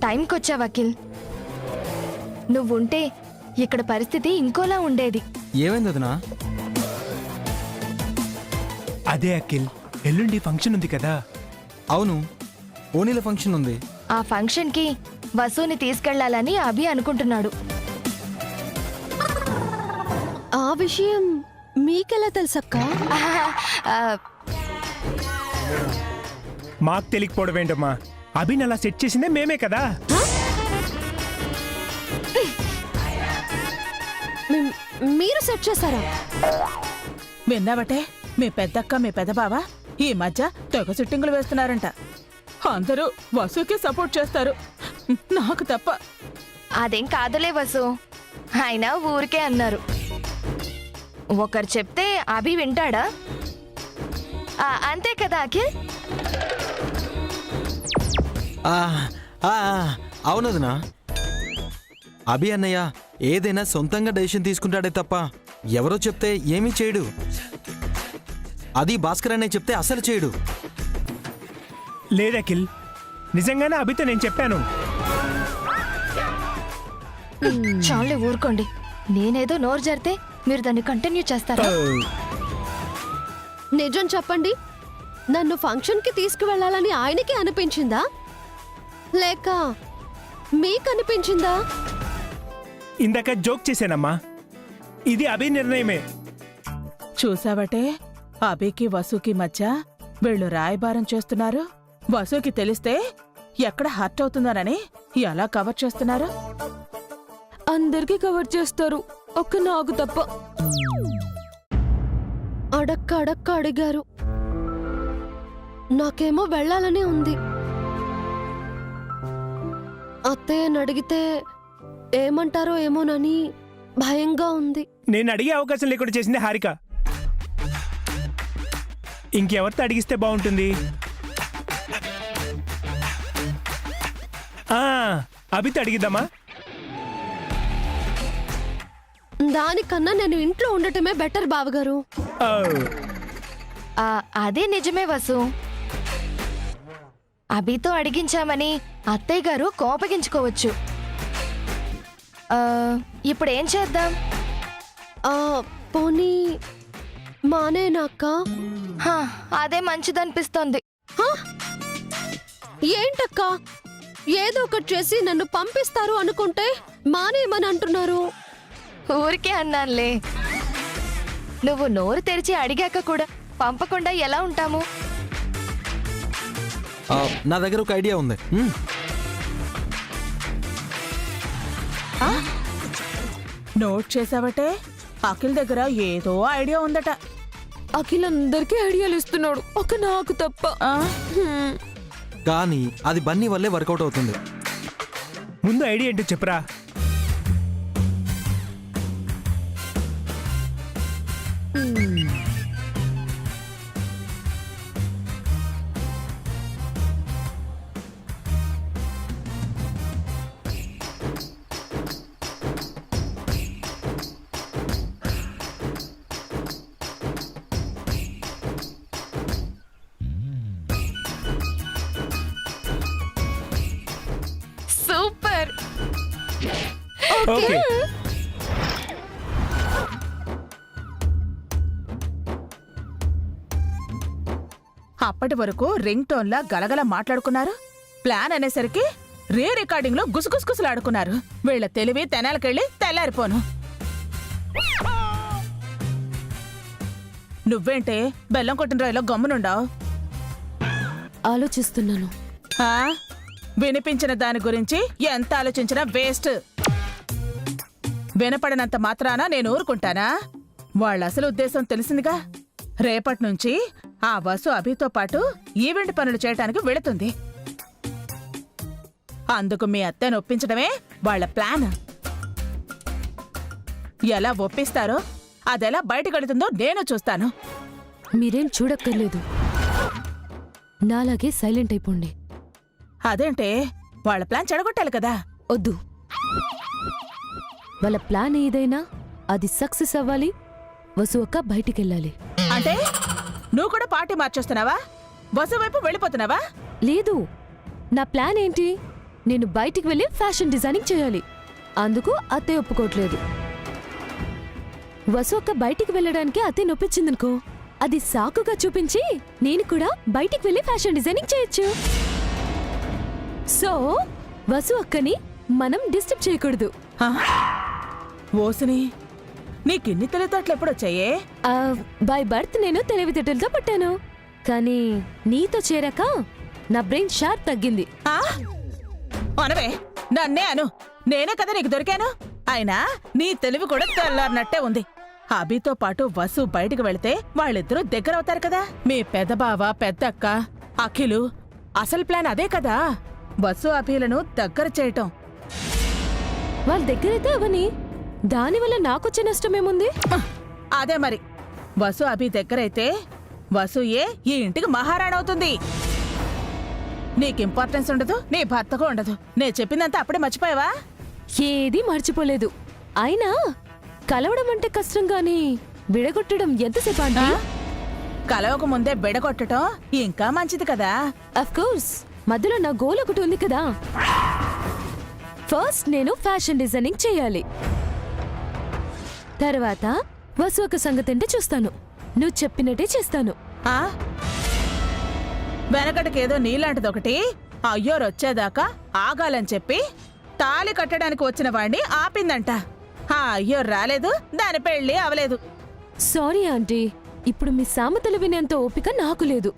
టైంకొచ్చావు అఖిల్. నువ్వుంటే ఇక్కడ పరిస్థితి ఇంకోలా ఉండేది. ఏమైంది వదినా? అదే అఖిల్, ఎల్లుండి ఫంక్షన్ ఉంది కదా. అవును, ఓనీల ఫంక్షన్ ఉంది. ఆ ఫంక్షన్కి వసుని తీసుకెళ్లాలని అభి అనుకుంటున్నాడు. ఆ విషయం మీకెలా తెలుసక్కా? మాకు తెలియకపోవడం ఏంటమ్మా? అభిని అలా సెట్ చేసిందే మేమే కదా. మీరు సెట్ చేశారా? విన్నావటే, మీ పెద్దక్క మీ పెద్ద బావ ఈ మధ్య తెగ సిట్టింగులు వేస్తున్నారంట. అందరూ వసుకే సపోర్ట్ చేస్తారు, నాకు తప్ప. అదేం కాదులే వసు, అయినా ఊరికే అన్నారు. ఒకరు చెప్తే అభి వింటాడా? అంతే కదా అఖిల్? అవును వదినా. అభి అన్నయ్య ఏదైనా సొంతంగా డెసిషన్ తీసుకుంటాడే తప్ప ఎవరో చెప్తే ఏమీ చేయడు. అది భాస్కర్ అన్నయ్య చెప్తే అసలు చేయడు. లేదఖిల్, నిజంగానే అభితో నేను చెప్పాను. చాలే ఊరుకోండి. నేనేదో నోరు జరితే మీరు దాన్ని కంటిన్యూ చేస్తారా? నిజం చెప్పండి, నన్ను ఫంక్షన్కి తీసుకువెళ్ళాలని ఆయనకి అనిపించిందా లేక మీకు అనిపించిందా? ఇందాక జోక్ చేశానమ్మా, ఇది అభి నిర్ణయమే. చూసావటే, అభికి వసుకి మధ్య వీళ్ళు రాయబారం చేస్తున్నారు. వసుకి తెలిస్తే ఎక్కడ హర్ట్ అవుతుందోనని ఎలా కవర్ చేస్తున్నారు? అందరికీ కవర్ చేస్తారు, ఒక్క నాకు తప్ప. అడక్క అడక్క అడిగారు, నాకేమో వెళ్ళాలని ఉంది. అత్తయ్యని అడిగితే ఏమంటారో ఏమోనని భయంగా ఉంది. నేను అడిగే అవకాశం లేకుండా చేసింది హారిక. ఇంకెవరితో అడిగిస్తే బాగుంటుంది? అభితో అడిగిద్దామా? దానికన్నా నేను ఇంట్లో ఉండటమే బెటర్ బావగారు. అదే నిజమే వసు. అభితో అడిగించామని అత్తయ్య గారు కోపగించుకోవచ్చు. ఇప్పుడేం చేద్దాం? పోనీ మానేనాక్క? అదే మంచిదనిపిస్తోంది. ఏంటక్క, ఏదో ఒకటి చేసి నన్ను పంపిస్తారు అనుకుంటే మానేయమని అంటున్నారు. ఊరికే అన్నానులే. నువ్వు నోరు తెరిచి అడిగాక కూడా పంపకుండా ఎలా ఉంటాము? నా దగ్గర ఒక ఐడియా ఉంది. నోట్ చేసావటే, అఖిల్ దగ్గర ఏదో ఐడియా ఉందట. అఖిల్ అందరికీ ఐడియాలు ఇస్తున్నాడు, ఒక నాకు తప్ప. కానీ అది బన్నీ వల్లే వర్కౌట్ అవుతుంది. ముందు ఐడియా ఏంటో చెప్పరా? సూపర్. ఓకే. అప్పటి వరకు రింగ్ టోన్లా గలగల మాట్లాడుకున్నారు. ప్లాన్ అనేసరికి రే రికార్డింగ్ లో గుసగుసలాడుకున్నారు. వీళ్ళ తెలివి తెనాలకెళ్ళి తెల్లారిపోను. నువ్వేంటే బెల్లం కొట్టిన రాయిలో గమ్మునుండావు? ఆలోచిస్తున్నాను. వినిపించిన దాని గురించి ఎంత ఆలోచించినా వేస్ట్. వినపడినంత మాత్రాన నేను ఊరుకుంటానా? వాళ్ళ అసలు ఉద్దేశం తెలిసిందిగా. రేపటి నుంచి ఆ వసు అభితో పాటు ఈవెంట్ పనులు చేయటానికి వెళుతుంది. అందుకు మీ అత్తని ఒప్పించడమే వాళ్ళ ప్లాన్. ఎలా ఒప్పిస్తారో, అదెలా బయటకెడుతుందో నేను చూస్తాను. మీరేం చూడక్కర్లేదు, నాలాగే సైలెంట్ అయిపోండి. అదేంటే, వాళ్ళ ప్లాన్ చెడగొట్టాలి కదా. వద్దు, వాళ్ళ ప్లాన్ ఏదైనా అది సక్సెస్ అవ్వాలి. వసు అక్క బయటికెళ్ళాలి. అంటే నువ్వు కూడా పార్టీ మార్చేస్తున్నావా? వసు వైపు వెళ్ళిపోతున్నావా? లేదు, నా ప్లాన్ ఏంటి? నేను బయటికి వెళ్ళి ఫ్యాషన్ డిజైనింగ్ చేయాలి. అందుకు అత్తయ్య ఒప్పుకోవట్లేదు. వసు అక్క బయటికి వెళ్ళడానికి అత్తయ్య నొప్పించిందనుకో, అది సాకుగా చూపించి నేను కూడా బయటికి వెళ్ళి ఫ్యాషన్ డిజైనింగ్ చేయొచ్చు. సో వసు అక్కని మనం డిస్టర్బ్ చేయకూడదు. ఓసిని, నీకిన్ని తెలివితేటలు ఎప్పుడొచ్చాయే? బై బర్త్ నేను తెలివితేటలతో పుట్టాను, కానీ నీతో చేరాక నా బ్రెయిన్ షార్ప్ తగ్గింది. అనవే, నన్నే అను. నేనే కదా నీకు దొరికాను. అయినా నీ తెలివి కూడా తెల్లారినట్టే ఉంది. అభితో పాటు వసు బయటికి వెళితే వాళ్ళిద్దరూ దగ్గరవుతారు కదా. మీ పెద్దబావ, పెద్దక్క, అఖిలు అసలు ప్లాన్ అదే కదా, వసు అభిలను దగ్గర చేయటం. వాళ్ళ దగ్గరైతే అవని, దానివల్ల నాకొచ్చే నష్టమేముంది? అదే మరి, వసు అభి దగ్గరైతే వసుయే ఈ ఇంటికి మహారాణవుతుంది. నీకు ఇంపార్టెన్స్ ఉండదు, నీ భర్తకు ఉండదు. నేను చెప్పిందంతా అప్పుడే మర్చిపోయావా? ఏదీ మర్చిపోలేదు. అయినా కలవడం అంటే కష్టం గాని విడగొట్టడం ఎంతసేపు అంటే? కలవక ముందే బెడగొట్టడం ఇంకా మంచిది కదా. అఫ్ కోర్స్, మధ్యలో నా గోల్ ఒకటి ఉంది కదా. ఫస్ట్ నేను ఫ్యాషన్ డిజైనింగ్ చేయాలి, తర్వాత వసు ఒక సంగతి అంటే చూస్తాను. నువ్వు చెప్పినట్టే చేస్తాను. వెనకటికేదో నీలాంటిదొకటి అయ్యోరొచ్చేదాకా ఆగాలని చెప్పి తాళి కట్టడానికి వచ్చిన వాణ్ణి ఆపిందంట. ఆ అయ్యోరు రాలేదు, దాని పెళ్లి అవలేదు. సారీ ఆంటీ, ఇప్పుడు మీ సామెతలు వినేంత ఓపిక నాకు లేదు.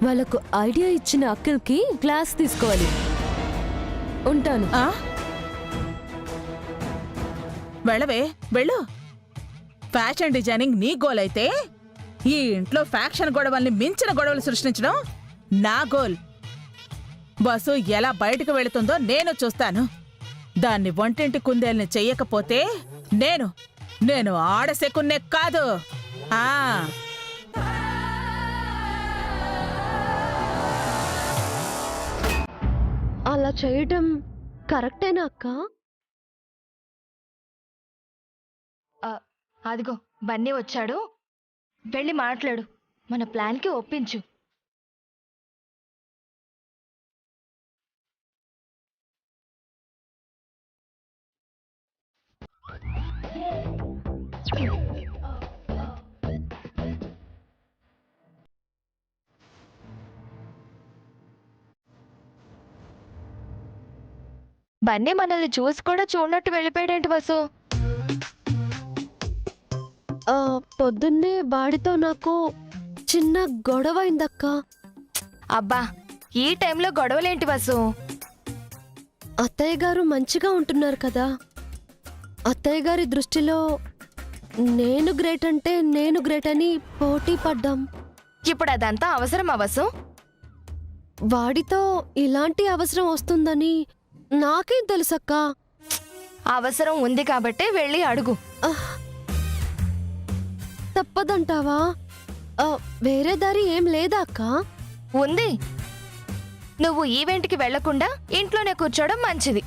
వాళ్ళకు ఐడియా ఇచ్చిన అక్కల్కి క్లాస్ తీసుకోవాలి. ఉంటాను. వెళ్ళవే, వెళ్ళు. ఫ్యాషన్ డిజైనింగ్ నీ గోల్ అయితే ఈ ఇంట్లో ఫ్యాక్షన్ గొడవల్ని మించిన గొడవలు సృష్టించడం నా గోల్. బస్సు ఎలా బయటకు వెళుతుందో నేను చూస్తాను. దాన్ని వంటింటి కుందేల్ని చెయ్యకపోతే నేను ఆడశకున్నే కాదు. అలా చేయడం కరెక్టేనా అక్క? అదిగో బన్నీ వచ్చాడు, వెళ్ళి మాట్లాడు, మన ప్లాన్కి ఒప్పించు. బన్నీ మనల్ని చూసి కూడా చూడనట్టు వెళ్ళిపోయాడేంటి వసు? పొద్దున్నే వాడితో నాకు చిన్న గొడవ అయిందక్క. అబ్బా, ఈ టైంలో గొడవలేంటి వసు? అత్తయ్య గారు మంచిగా ఉంటున్నారు కదా, అత్తయ్య గారి దృష్టిలో నేను గ్రేట్ అంటే నేను గ్రేట్ అని పోటీ పడ్డాం. ఇప్పుడు అదంతా అవసరమా వసు? వాడితో ఇలాంటి అవసరం వస్తుందని నాకేం తెలుసక్క. అవసరం ఉంది కాబట్టే వెళ్ళి అడుగు. తప్పదంటావా? వేరే దారి ఏం లేదా అక్క? ఉంది. నువ్వు ఈవెంట్కి వెళ్లకుండా ఇంట్లోనే కూర్చోవడం మంచిది.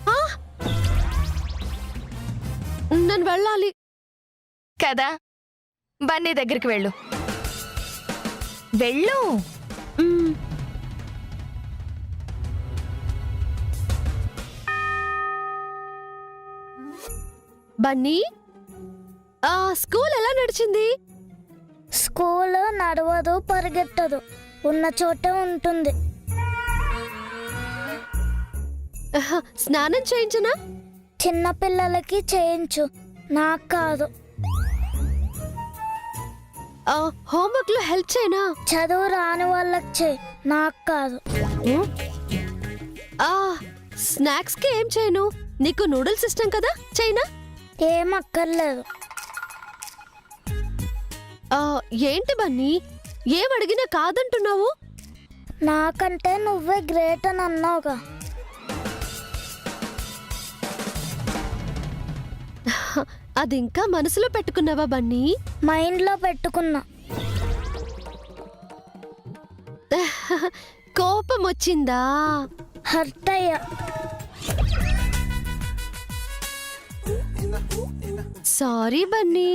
నేను వెళ్ళాలి కదా, బన్నీ దగ్గరికి వెళ్ళు. వెళ్ళు. బన్నీ, స్కూల్ ఎలా నడిచింది? స్కూల్ నడవదు, పరిగెట్టదు, ఉన్న చోటే ఉంటుంది. స్నానం చేయించనా? చిన్న పిల్లలకి చేయించు, నాకు కాదు. హోంవర్క్ లో హెల్ప్ చేయనా? చదువు రాని వాళ్ళకి చేయి, నాకు కాదు. స్నాక్స్ కి ఏం చేయను? నీకు నూడిల్స్ ఇష్టం కదా, చైనా? ఏం అక్కర్లేదు. ఏంటి బన్నీ, ఏం అడిగినా కాదంటున్నావు? నాకంటే నువ్వే గ్రేట్ అని అన్నావుగా. అది ఇంకా మనసులో పెట్టుకున్నావా బన్నీ? మైండ్లో పెట్టుకున్నా. కోపం వచ్చిందా? హర్ట్ అయ్యా. సారీ బన్నీ.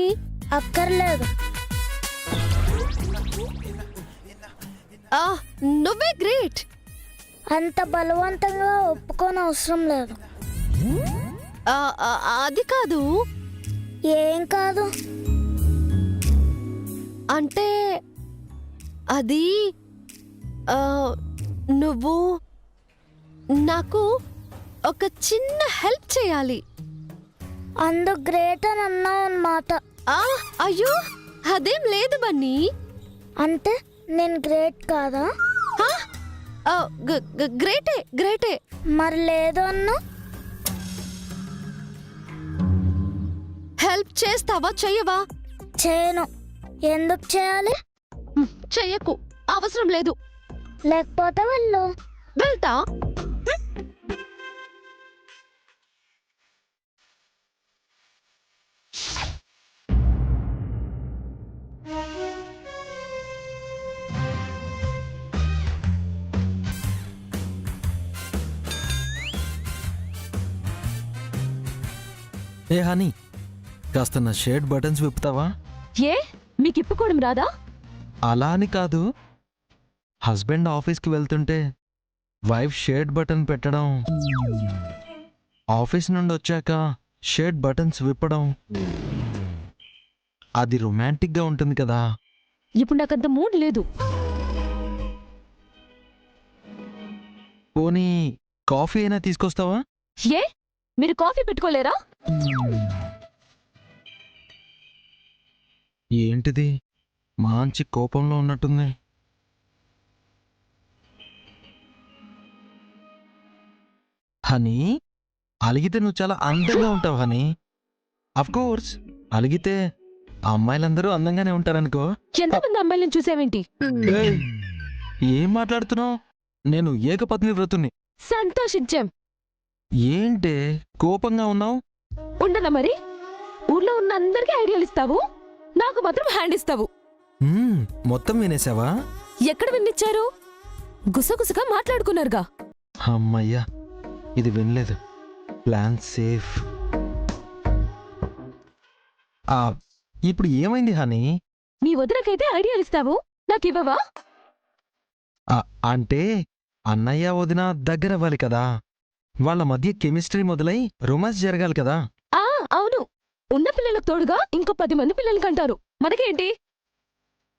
అక్కర్లేదు. నువ్వే గ్రేట్. అంత బలవంతంగా ఒప్పుకోని అవసరం లేదు. అది కాదు. ఏం కాదు? అంటే అది నువ్వు నాకు ఒక చిన్న హెల్ప్ చేయాలి. అందుకు గ్రేట్ అని అన్నావు అన్నమాట. అయ్యో అదేం లేదు బన్నీ. అంటే నేను గ్రేట్ కాదా? గ్రేటే గ్రేటే. మరి లేదు అన్నా? హెల్ప్ చేస్తావా చెయ్యవా? చేయను. ఎందుకు చేయాలి? చెయ్యకు, అవసరం లేదు. లేకపోతే వెళ్ళు. వెళ్తా. ఏ హనీ, కాస్త నా షర్ట్ బటన్స్ విప్పుతావా? ఏ మీకు ఇప్పుకోవడం రాదా? అలా అని కాదు, హస్బెండ్ ఆఫీస్కి వెళ్తుంటే వైఫ్ షర్ట్ బటన్ పెట్టడం, ఆఫీస్ నుండి వచ్చాక షర్ట్ బటన్స్ విప్పడం, అది రొమాంటిక్గా ఉంటుంది కదా. ఇప్పుడు నాకంత మూడ్ లేదు. పోనీ కాఫీ అయినా తీసుకొస్తావా? ఏ మీరు కాఫీ పెట్టుకోలేరా? ఏంటిది, మంచి కోపంలో ఉన్నట్టుంది. హనీ, అలిగితే నువ్వు చాలా అందంగా ఉంటావు హనీ. కోర్స్ అలిగితే అమ్మాయిలందరూ అందంగానే ఉంటారనుకో. ఎంతమంది అమ్మాయిలను చూసావేంటి? ఏయ్, ఏం మాట్లాడుతున్నావు? నేను ఏకపత్ని వ్రతుని. సంతోషించాం. ఏంటే కోపంగా ఉన్నావు? ఉండనా మరి? ఊర్లో ఉన్న అందరికీ ఐడియాలు ఇస్తావు, నాకు మాత్రం హ్యాండ్ ఇస్తావు. మొత్తం వినేసావా? ఎక్కడ విన్నిచ్చారు? గుసగుసగా మాట్లాడుకున్నారుగా. అమ్మయ్యా, ఇది వినలేదు. Plan safe. ఇప్పుడు ఏమైంది హనీ? మీ వదినకైతే ఐడియాలు ఇస్తావు, నాకు ఇవ్వవా? అంటే అన్నయ్య వదిన దగ్గర అవ్వాలి కదా, వాళ్ళ మధ్య కెమిస్ట్రీ మొదలై రొమాన్స్ జరగాలి కదా. అవును, ఉన్న పిల్లలకు తోడుగా ఇంకో 10 మంది పిల్లల్ని కంటారు. మనకేంటి?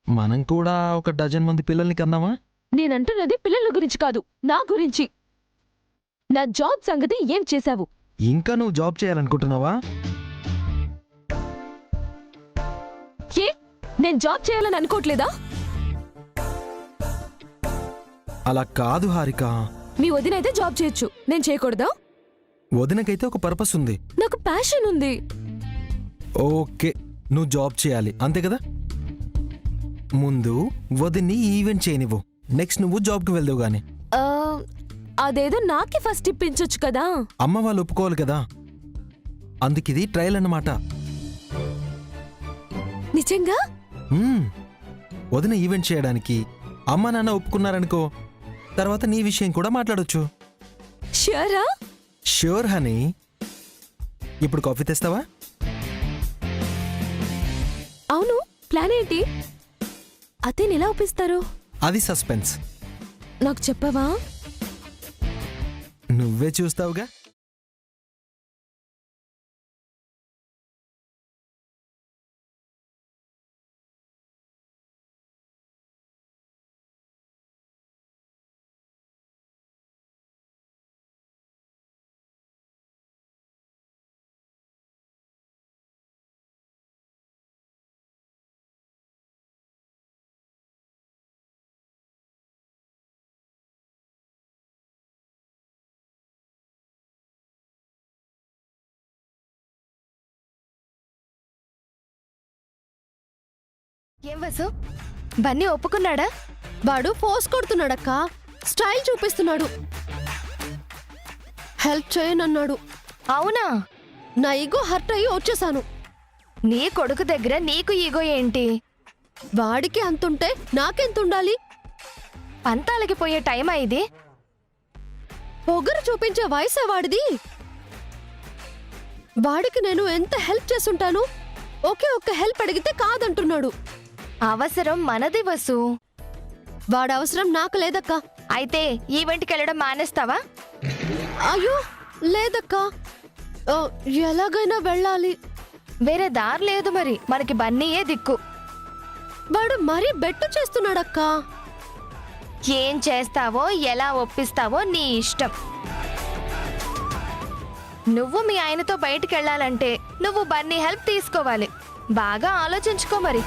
మనం కూడా ఒక డజన్ మంది పిల్లల్ని కన్నామా? నేనంటున్నది పిల్లల గురించి కాదు, నా గురించి. నా జాబ్ సంగతి ఏం చేశావు? ఇంకా నువ్వు జాబ్ చేయాలనుకుంటున్నావా? ఏ నేను జాబ్ చేయాలని అనుకోవట్లేదా? అలా కాదు హారిక. మీ వదినైతే జాబ్ చేయొచ్చు, నేను చేయకూడదా? వదినకైతే ఒక పర్పస్ ఉంది, నాకు ప్యాషన్ ఉంది. ఓకే, నువ్వు జాబ్ చేయాలి అంతే కదా. ముందు వదిన్ని ఈవెంట్ చేయనివ్వు, నెక్స్ట్ నువ్వు జాబ్కి వెళ్దావు గాని. అదేదో నాకే ఫస్ట్ ఇప్పించొచ్చు కదా. అమ్మ వాళ్ళు ఒప్పుకోవాలి కదా, అందుకిది ట్రయల్ అన్నమాట. నిజంగా? వదిన ఈవెంట్ చేయడానికి అమ్మ నాన్న ఒప్పుకున్నారనుకో, తర్వాత నీ విషయం కూడా మాట్లాడొచ్చు. ష్యూరా? Sure honey. ఇప్పుడు కాఫీ తెస్తావా? అవును, ప్లాన్ ఏంటి? అతను ఎలా ఒప్పిస్తారు? అది సస్పెన్స్. నాకు చెప్పవా? నువ్వే చూస్తావుగా. ఏం వసు, బన్నీ ఒప్పుకున్నాడా? వాడు ఫోర్స్ కొడుతున్నాడక్క, స్టైల్ చూపిస్తున్నాడు. హెల్ప్ చేయనన్నాడు. అవునా? నా ఈగో హర్ట్ అయ్యి వచ్చేసాను. నీ కొడుకు దగ్గర నీకు ఈగో ఏంటి? వాడికి అంతుంటే నాకెంతుండాలి? పంతాలకి పోయే టైమా ఇది? పొగరు చూపించే వయసా వాడిది? వాడికి నేను ఎంత హెల్ప్ చేసుంటాను, ఒకే ఒక్క హెల్ప్ అడిగితే కాదంటున్నాడు. అవసరం మనది వసు. వాడి అవసరం నాకు లేదక్క. అయితే ఈవెంట్కి వెళ్ళడం మానేస్తావా? అయ్యో లేదక్కా, ఎలాగైనా వెళ్ళాలి. వేరే దారి లేదు మరి, మనకి బన్నీయే దిక్కు. వాడు మరీ బెట్టు చేస్తున్నాడక్కా. ఏం చేస్తావో ఎలా ఒప్పిస్తావో నీ ఇష్టం. నువ్వు మీ ఆయనతో బయటికి వెళ్ళాలంటే నువ్వు బన్నీ హెల్ప్ తీసుకోవాలి. బాగా ఆలోచించుకో మరి.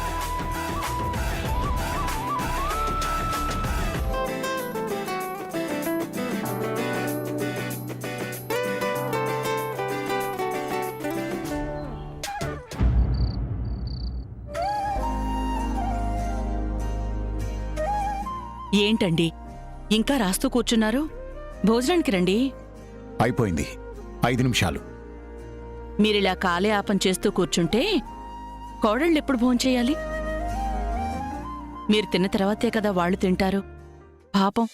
ఏంటండి ఇంకా రాస్తూ కూర్చున్నారు? భోజనానికి రండి. అయిపోయింది, 5 నిమిషాలు. మీరిలా కాలయాపన చేస్తూ కూర్చుంటే కోడళ్ళెప్పుడు భోంచేయాలి? మీరు తిన్న తర్వాతే కదా వాళ్ళు తింటారు. పాపం.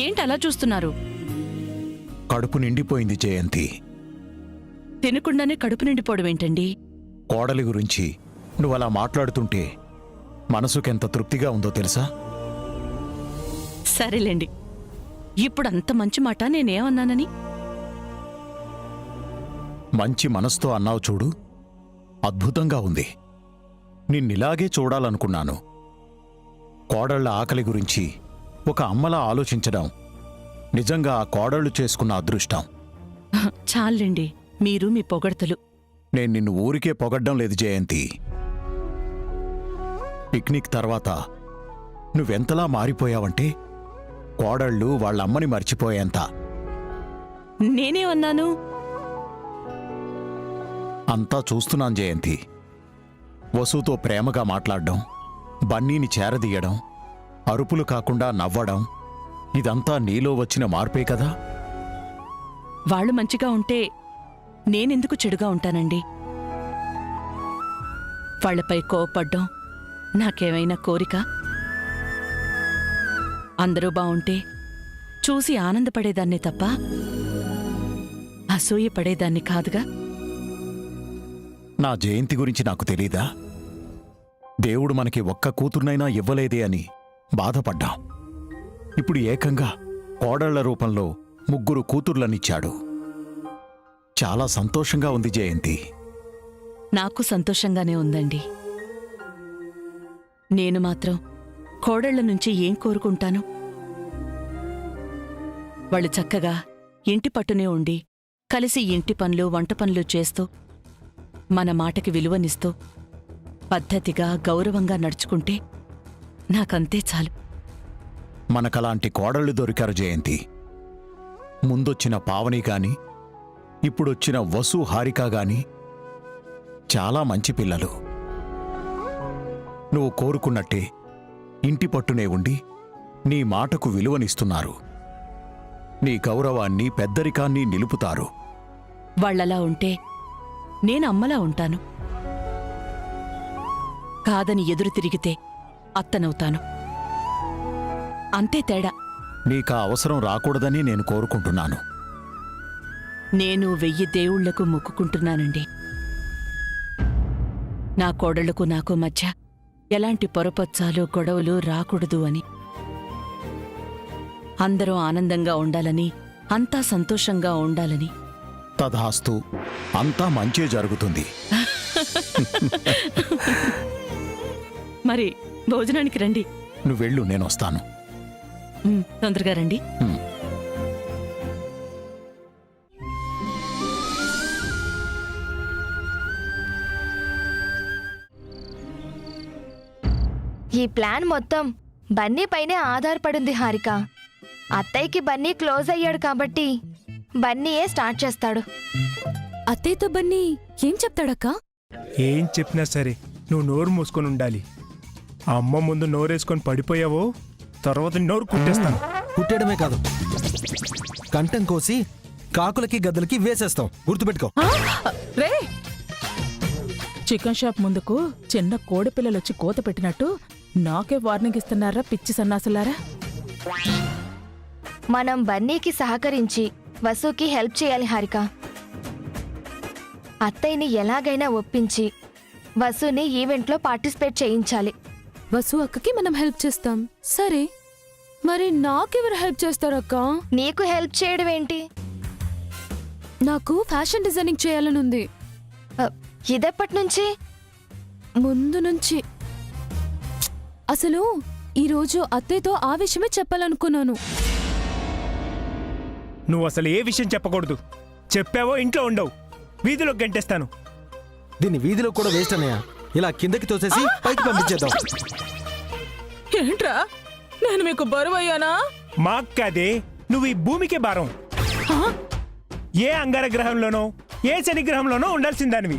ఏంటి అలా చూస్తున్నారు? కడుపు నిండిపోయింది జయంతి. తినకుండానే కడుపు నిండిపోవడం ఏంటండి? కోడలి గురించి నువ్వలా మాట్లాడుతుంటే మనసుకెంత తృప్తిగా ఉందో తెలుసా? సరేలేండి, ఇప్పుడు అంత మంచి మాట నేనేమన్నానని? మంచి మనసుతో అన్నావు చూడు, అద్భుతంగా ఉంది. నిన్నిలాగే చూడాలనుకున్నాను. కోడళ్ల ఆకలి గురించి ఒక అమ్మలా ఆలోచించడం నిజంగా ఆ కోడళ్ళు చేసుకున్న అదృష్టం. చాలండి మీరు మీ పొగడ్తలు. నేను నిన్ను ఊరికే పొగడ్డం లేదు జయంతి. పిక్నిక్ తర్వాత నువ్వెంతలా మారిపోయావంటే కోడళ్ళు వాళ్ళమ్మని మర్చిపోయేంత. నేనేమన్నాను? అంతా చూస్తున్నాను జయంతి. వసుతో ప్రేమగా మాట్లాడడం, బన్నీని చేరదీయడం, అరుపులు కాకుండా నవ్వడం, ఇదంతా నీలో వచ్చిన మార్పే కదా. వాళ్ళు మంచిగా ఉంటే నేనెందుకు చెడుగా ఉంటానండి? వాళ్లపై కోపడ్డం నాకేమైనా కోరిక? అందరూ బావుంటే చూసి ఆనందపడేదాన్నే తప్ప అసూయపడేదాన్ని కాదుగా. నా జయంతి గురించి నాకు తెలీదా? దేవుడు మనకి ఒక్క కూతుర్నైనా ఇవ్వలేదే అని బాధపడ్డాం. ఇప్పుడు ఏకంగా కోడళ్ల రూపంలో 3 కూతుర్లనిచ్చాడు. చాలా సంతోషంగా ఉంది జయంతి. నాకు సంతోషంగానే ఉందండి. నేను మాత్రం కోడళ్ల నుంచి ఏం కోరుకుంటాను? వాళ్ళు చక్కగా ఇంటి పట్టునే ఉండి కలిసి ఇంటి పనులు వంట పనులు చేస్తూ మన మాటకి విలువనిస్తూ పద్ధతిగా గౌరవంగా నడుచుకుంటే నాకంతే చాలు. మనకలాంటి కోడళ్ళు దొరికారు జయంతి. ముందొచ్చిన పావని గాని ఇప్పుడొచ్చిన వసు హారిక గాని చాలా మంచి పిల్లలు. నువ్వు కోరుకున్నట్టే ఇంటి పట్టునే ఉండి నీ మాటకు విలువనిస్తున్నారు. నీ గౌరవాన్ని పెద్దరికాన్ని నిలుపుతారు. వాళ్ళలా ఉంటే నేను అమ్మలా ఉంటాను. కాదని ఎదురు తిరిగితే అత్తనవుతాను. అంతే తేడా. నీకా అవసరం రాకూడదని నేను కోరుకుంటున్నాను. నేను 1000 దేవుళ్లకు మొక్కుకుంటున్నానండి. నా కోడళ్లకు నాకు మధ్య ఎలాంటి పొరపచ్చాలు గొడవలు రాకూడదు అని. అందరూ ఆనందంగా ఉండాలని, అంతా సంతోషంగా ఉండాలని. తథాస్తు, అంతా మంచే జరుగుతుంది. మరి భోజనానికి రండి. నువ్వెళ్ళు, నేనొస్తాను. తొందరగా రండి. ఈ ప్లాన్ మొత్తం బన్నీ పైనే ఆధారపడింది హారిక. అత్తయ్యకి బన్నీ క్లోజ్ అయ్యాడు కాబట్టి బన్నీయే స్టార్ట్ చేస్తాడు. అత్తయ్యతో బన్నీ ఏం చెప్తాడక్కా? ఏం చెప్పినా సరే నువ్వు నోరు మూసుకొని ఉండాలి. ఆ అమ్మ ముందు నోరేసుకొని పడిపోయావో తర్వాత నోరు కుట్టేస్తాను. కుట్టేయడమే కాదు, కంఠం కోసి కాకులకి గద్దలకి వేసేస్తాం. గుర్తుపెట్టుకో. రే, చికెన్ షాప్ ముందుకు చిన్న కోడి పిల్లలొచ్చి కోత పెట్టినట్టు నాకే వార్నింగ్ ఇస్తున్నారా పిచ్చి సన్నాసులారా? మనం బన్నీకి సహకరించి వసుకి హెల్ప్ చేయాలి హారిక. అత్తయ్యని ఎలాగైనా ఒప్పించి వసుని ఈవెంట్లో పార్టిసిపేట్ చేయించాలి. వసు అక్కకి మనం హెల్ప్ చేస్తాం. సరే, మరి నాకెవరు హెల్ప్ చేస్తారక్క? నీకు హెల్ప్ చేయడం ఏంటి? నాకు ఫ్యాషన్ డిజైనింగ్ చేయాలనుంది. ఇదెప్పటి నుంచి? ముందు నుంచి. అసలు ఈరోజు అత్తయ్యతో ఆ విషయమే చెప్పాలనుకున్నాను. నువ్వు అసలు ఏ విషయం చెప్పకూడదు. చెప్పావో ఇంట్లో ఉండవు, వీధిలో గంటేస్తాను. దీన్ని వీధిలో కూడా వేస్ట్ అన్నయ్య. ఇలా కిందకి తోసేసి పైకి పంపించేద్దాం. ఏంట్రా, నేను మీకు బరువయ్యానా? మాకు కాదే, నువ్వు ఈ భూమికే భారం. ఏ అంగార గ్రహంలోనో ఏ శని గ్రహంలోనో ఉండాల్సిందానివి.